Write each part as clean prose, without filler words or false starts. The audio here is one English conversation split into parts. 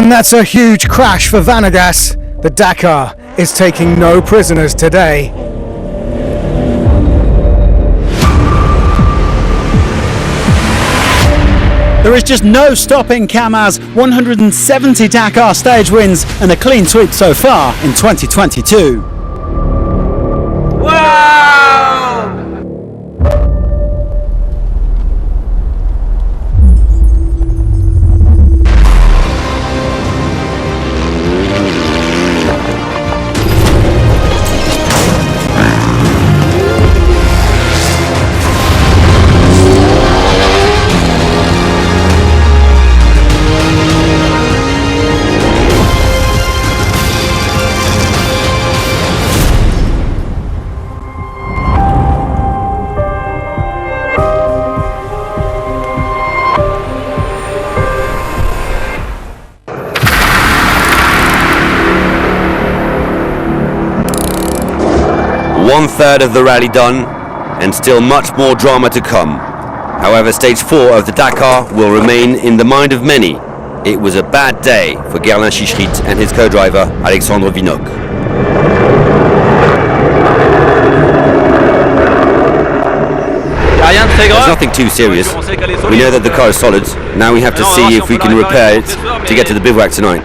And that's a huge crash for Vanagas. The Dakar is taking no prisoners today. There is just no stopping Kamar's 170 Dakar stage wins and a clean sweep so far in 2022. One third of the rally done, and still much more drama to come. However, stage 4 of the Dakar will remain in the mind of many. It was a bad day for Gerlin Chichrit and his co-driver Alexandre Vinocq. There's nothing too serious. We know that the car is solid. Now we have to see if we can repair it to get to the bivouac tonight.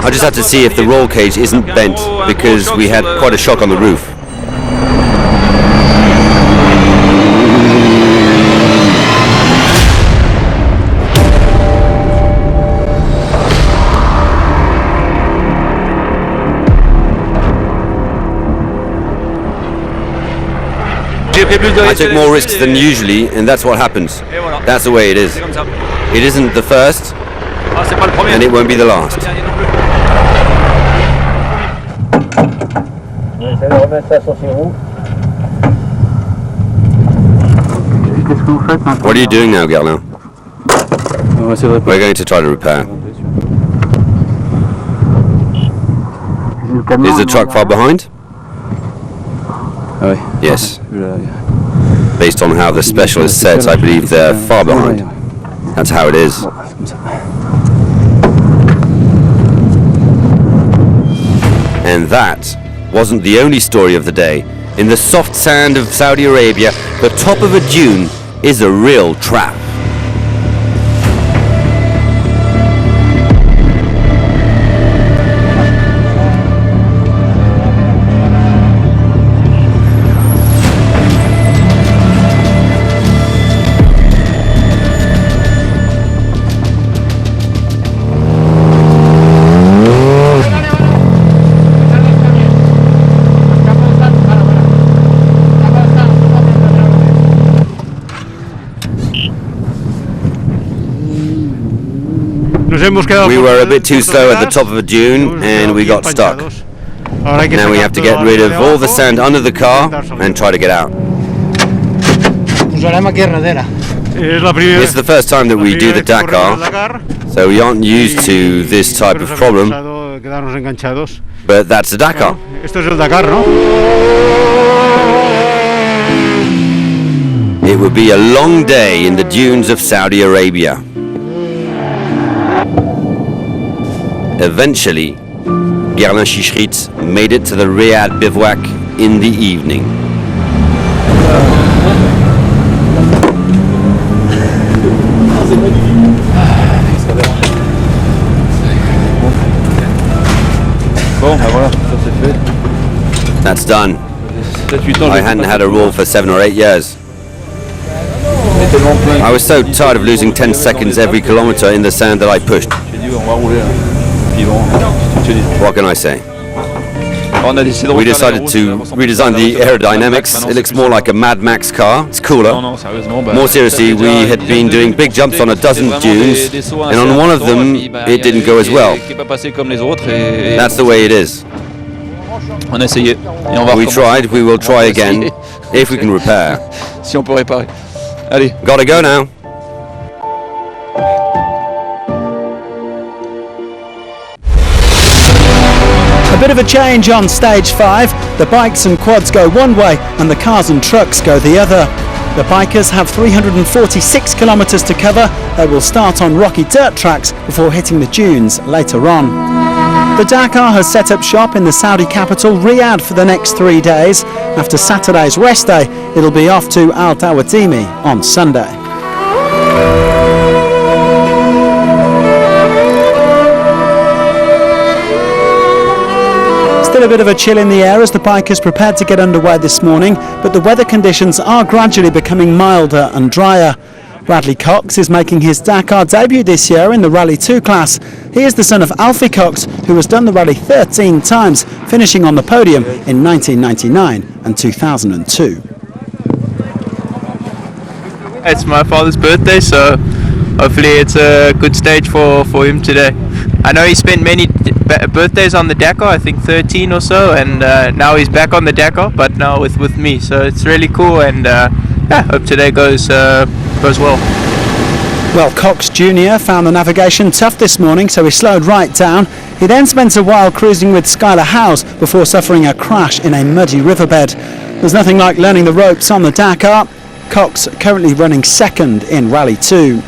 I just have to see if the roll cage isn't bent, because we had quite a shock on the roof. I took more risks than usually, and that's what happens. That's the way it is. It isn't the first, and it won't be the last. What are you doing now, Gerlin? We're going to try to repair. Is the truck far behind? Yes. Based on how the specialist says, I believe they're far behind. That's how it is. And that wasn't the only story of the day. In the soft sand of Saudi Arabia, the top of a dune is a real trap. We were a bit too slow at the top of a dune and we got stuck. Now we have to get rid of all the sand under the car and try to get out. It's the first time that we do the Dakar, so we aren't used to this type of problem, but that's the Dakar. It would be a long day in the dunes of Saudi Arabia. Eventually, Gerlin Chichrit made it to the Riyadh bivouac in the evening. That's done. I hadn't had a roll for 7 or 8 years. I was so tired of losing 10 seconds every kilometer in the sand that I pushed. What can I say? We decided to redesign the aerodynamics. It looks more like a Mad Max car. It's cooler. More seriously, we had been doing big jumps on a dozen dunes, and on one of them, it didn't go as well. That's the way it is. We tried, we will try again, if we can repair. Gotta go now. A bit of a change on stage 5. The bikes and quads go one way and the cars and trucks go the other. The bikers have 346 kilometres to cover. They will start on rocky dirt tracks before hitting the dunes later on. The Dakar has set up shop in the Saudi capital Riyadh for the next 3 days. After Saturday's rest day, it'll be off to Al Dawadimi on Sunday. Still a bit of a chill in the air as the bikers prepared to get underway this morning, but the weather conditions are gradually becoming milder and drier. Bradley Cox is making his Dakar debut this year in the Rally 2 class. He is the son of Alfie Cox, who has done the rally 13 times, finishing on the podium in 1999 and 2002. It's my father's birthday, so hopefully it's a good stage for him today. I know he spent many birthdays on the Dakar, I think 13 or so, and now he's back on the Dakar, but now with me, so it's really cool, and hope today goes well. Well, Cox Jr. found the navigation tough this morning, so he slowed right down. He then spent a while cruising with Skylar Howes before suffering a crash in a muddy riverbed. There's nothing like learning the ropes on the Dakar. Cox currently running second in Rally 2.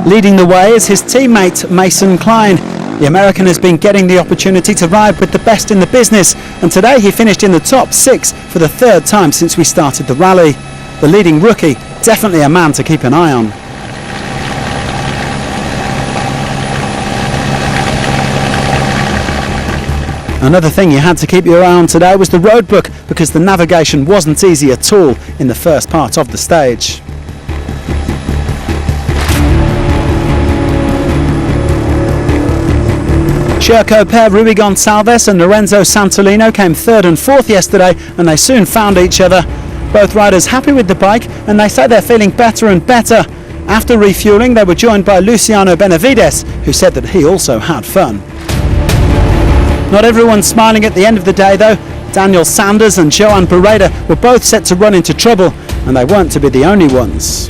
Leading the way is his teammate Mason Klein. The American has been getting the opportunity to ride with the best in the business, and today he finished in the top 6 for the 3rd time since we started the rally. The leading rookie, definitely a man to keep an eye on. Another thing you had to keep your eye on today was the road book, because the navigation wasn't easy at all in the first part of the stage. Sherco pair Rui Gonçalves and Lorenzo Santolino came 3rd and 4th yesterday, and they soon found each other. Both riders happy with the bike, and they say they're feeling better and better. After refuelling, they were joined by Luciano Benavides, who said that he also had fun. Not everyone's smiling at the end of the day though. Daniel Sanders and Joan Barreda were both set to run into trouble, and they weren't to be the only ones.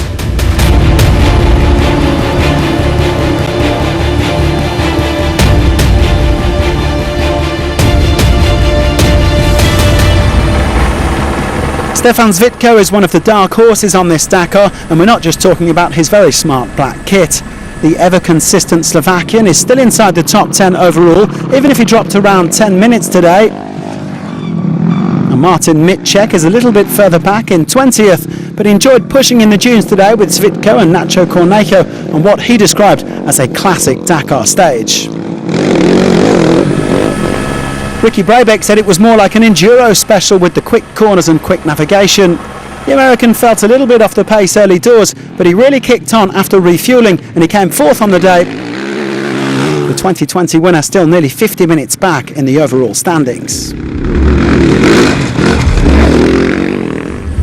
Stefan Zvitko is one of the dark horses on this Dakar, and we're not just talking about his very smart black kit. The ever-consistent Slovakian is still inside the top 10 overall, even if he dropped around 10 minutes today. And Martin Mitchek is a little bit further back in 20th, but he enjoyed pushing in the dunes today with Zvitko and Nacho Cornejo on what he described as a classic Dakar stage. Ricky Brabeck said it was more like an enduro special with the quick corners and quick navigation. The American felt a little bit off the pace early doors, but he really kicked on after refuelling, and he came 4th on the day. The 2020 winner still nearly 50 minutes back in the overall standings.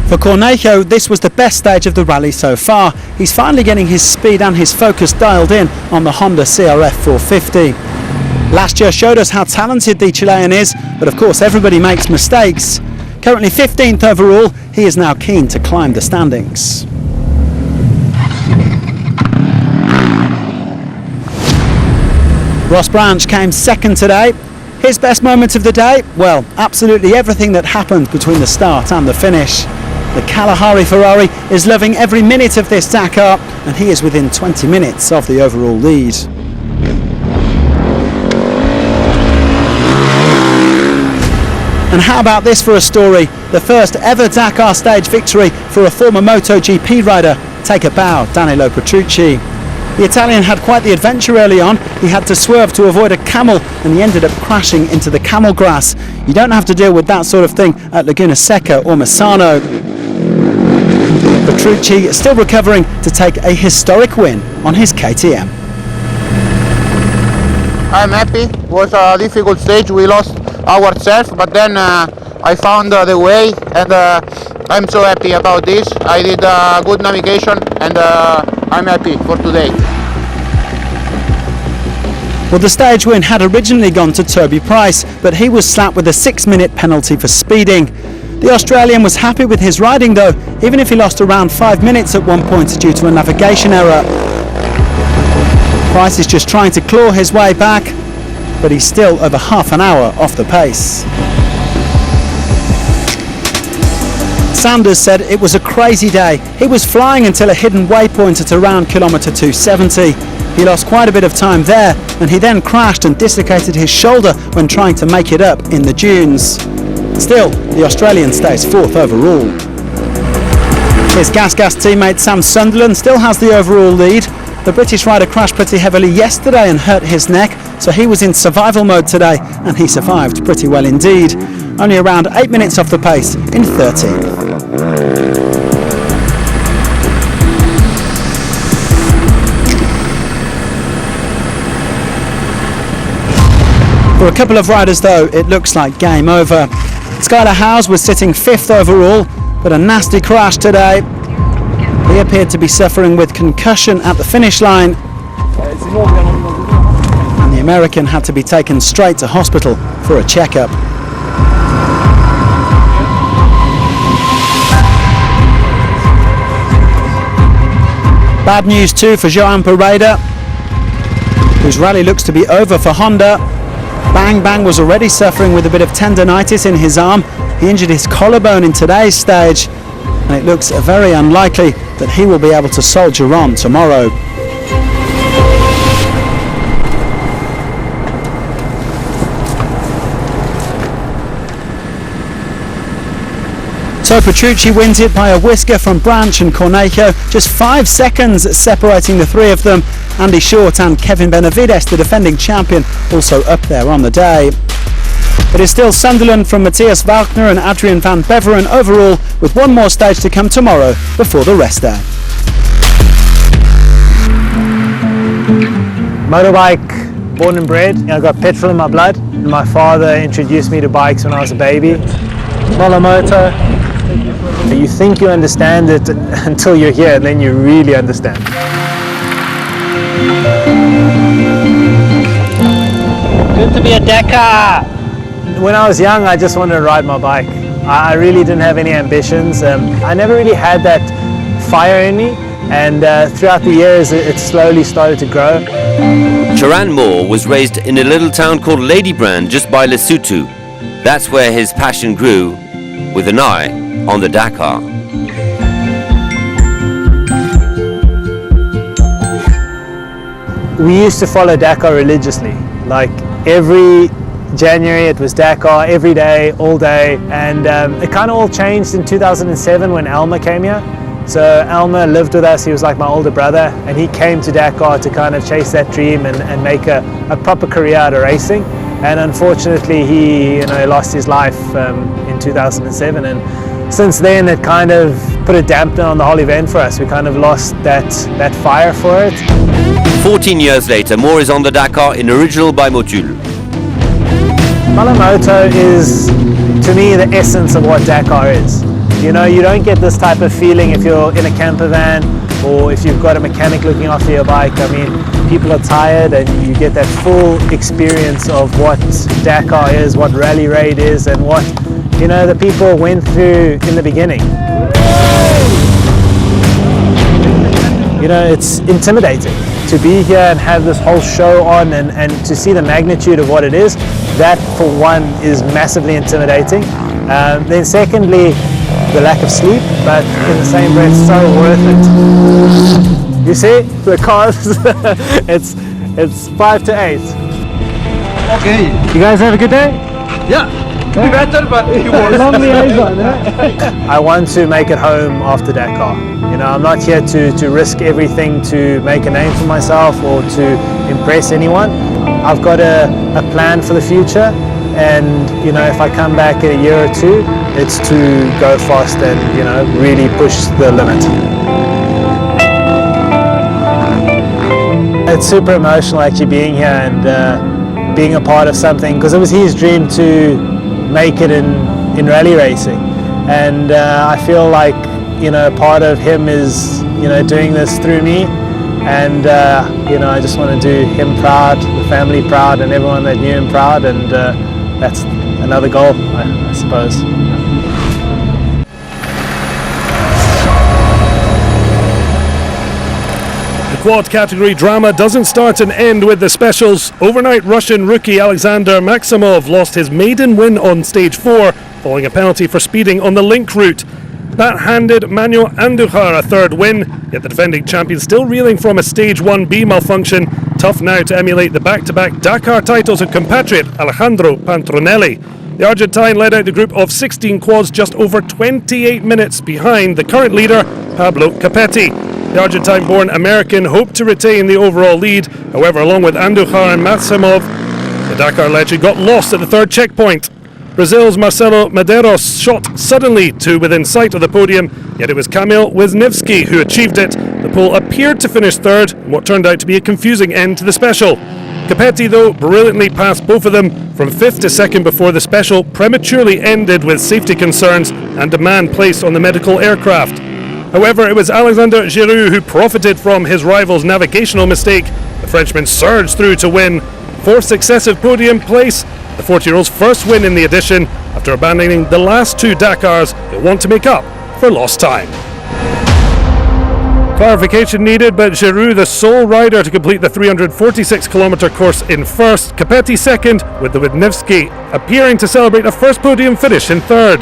For Cornejo, this was the best stage of the rally so far. He's finally getting his speed and his focus dialed in on the Honda CRF 450. Last year showed us how talented the Chilean is, but of course everybody makes mistakes. Currently 15th overall, he is now keen to climb the standings. Ross Branch came 2nd today. His best moment of the day? Well, absolutely everything that happened between the start and the finish. The Kalahari Ferrari is loving every minute of this Dakar, and he is within 20 minutes of the overall lead. And how about this for a story? The first ever Dakar stage victory for a former MotoGP rider. Take a bow, Danilo Petrucci. The Italian had quite the adventure early on. He had to swerve to avoid a camel, and he ended up crashing into the camel grass. You don't have to deal with that sort of thing at Laguna Seca or Misano. Petrucci still recovering to take a historic win on his KTM. I'm happy. It was a difficult stage. We lost ourselves, but then I found the way, and I'm so happy about this. I did good navigation, and I'm happy for today. Well, the stage win had originally gone to Toby Price, but he was slapped with a 6-minute penalty for speeding. The Australian was happy with his riding though, even if he lost around 5 minutes at one point due to a navigation error. Price is just trying to claw his way back, but he's still over half an hour off the pace. Sanders said it was a crazy day. He was flying until a hidden waypoint at around kilometre 270. He lost quite a bit of time there, and he then crashed and dislocated his shoulder when trying to make it up in the dunes. Still, the Australian stays 4th overall. His Gas teammate Sam Sunderland still has the overall lead. The British rider crashed pretty heavily yesterday and hurt his neck, so he was in survival mode today, and he survived pretty well indeed. Only around 8 minutes off the pace in 13th. For a couple of riders though, it looks like game over. Skylar Howes was sitting 5th overall, but a nasty crash today. He appeared to be suffering with concussion at the finish line, and the American had to be taken straight to hospital for a checkup. Bad news too for Joan Pereira, whose rally looks to be over for Honda. Bang Bang was already suffering with a bit of tendonitis in his arm. He injured his collarbone in today's stage, and it looks very unlikely that he will be able to soldier on tomorrow. So Petrucci wins it by a whisker from Branch and Cornejo, just 5 seconds separating the three of them. Andy Short and Kevin Benavides, the defending champion, also up there on the day. It is still Sunderland from Matthias Wagner and Adrian van Beveren overall, with one more stage to come tomorrow before the rest day. Motorbike, born and bred. I got petrol in my blood. My father introduced me to bikes when I was a baby. Moto. You think you understand it until you're here, and then you really understand. Good to be at Dakar. When I was young, I just wanted to ride my bike. I really didn't have any ambitions. I never really had that fire in me, and throughout the years it slowly started to grow. Charan Moore was raised in a little town called Ladybrand just by Lesotho. That's where his passion grew, with an eye on the Dakar. We used to follow Dakar religiously. Like every January it was Dakar, every day, all day, and it kind of all changed in 2007 when Elmer came here. So Elmer lived with us, he was like my older brother, and he came to Dakar to kind of chase that dream and make a proper career out of racing. And unfortunately he lost his life in 2007, and since then it kind of put a dampener on the whole event for us. We kind of lost that fire for it. 14 years later, Moore is on the Dakar in original by Motul. Malamoto is, to me, the essence of what Dakar is. You know, you don't get this type of feeling if you're in a camper van or if you've got a mechanic looking after your bike. I mean, people are tired and you get that full experience of what Dakar is, what Rally Raid is, and what, the people went through in the beginning. It's intimidating to be here and have this whole show on and to see the magnitude of what it is. That, for one, is massively intimidating. Then secondly, the lack of sleep, but in the same breath, so worth it. You see, the cars, it's 5 to 8. Okay. You guys have a good day? Yeah. Better, but he was. I want to make it home after Dakar. I'm not here to risk everything to make a name for myself or to impress anyone. I've got a plan for the future, and if I come back in a year or two, it's to go fast and really push the limit. It's super emotional actually being here and being a part of something, because it was his dream to make it in rally racing, and I feel like part of him is doing this through me, and I just want to do him proud, the family proud, and everyone that knew him proud, and that's another goal, I suppose. The quad category drama doesn't start and end with the specials. Overnight Russian rookie Alexander Maximov lost his maiden win on stage 4 following a penalty for speeding on the link route. That handed Manuel Andujar a third win, yet the defending champion still reeling from a Stage 1B malfunction. Tough now to emulate the back-to-back Dakar titles of compatriot Alejandro Pantronelli. The Argentine led out the group of 16 quads just over 28 minutes behind the current leader, Pablo Capetti. The Argentine-born American hoped to retain the overall lead. However, along with Andujar and Maximov, the Dakar legend got lost at the third checkpoint. Brazil's Marcelo Medeiros shot suddenly to within sight of the podium, yet it was Kamil Wisniewski who achieved it. The pole appeared to finish third in what turned out to be a confusing end to the special. Capetti, though, brilliantly passed both of them from 5th to 2nd before the special prematurely ended with safety concerns and demand placed on the medical aircraft. However, it was Alexander Giroux who profited from his rival's navigational mistake. The Frenchman surged through to win 4th successive podium place, the 40-year-old's first win in the edition. After abandoning the last 2 Dakars, he'll want to make up for lost time. Clarification needed, but Giroux, the sole rider to complete the 346-kilometre course in first, Capetti second, with the Wisniewski appearing to celebrate a first podium finish in third.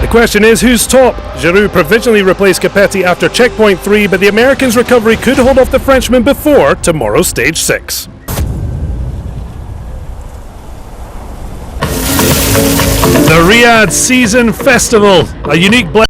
The question is, who's top? Giroux provisionally replaced Capetti after checkpoint 3, but the American's recovery could hold off the Frenchman before tomorrow's Stage 6. The Riyadh Season Festival, a unique blend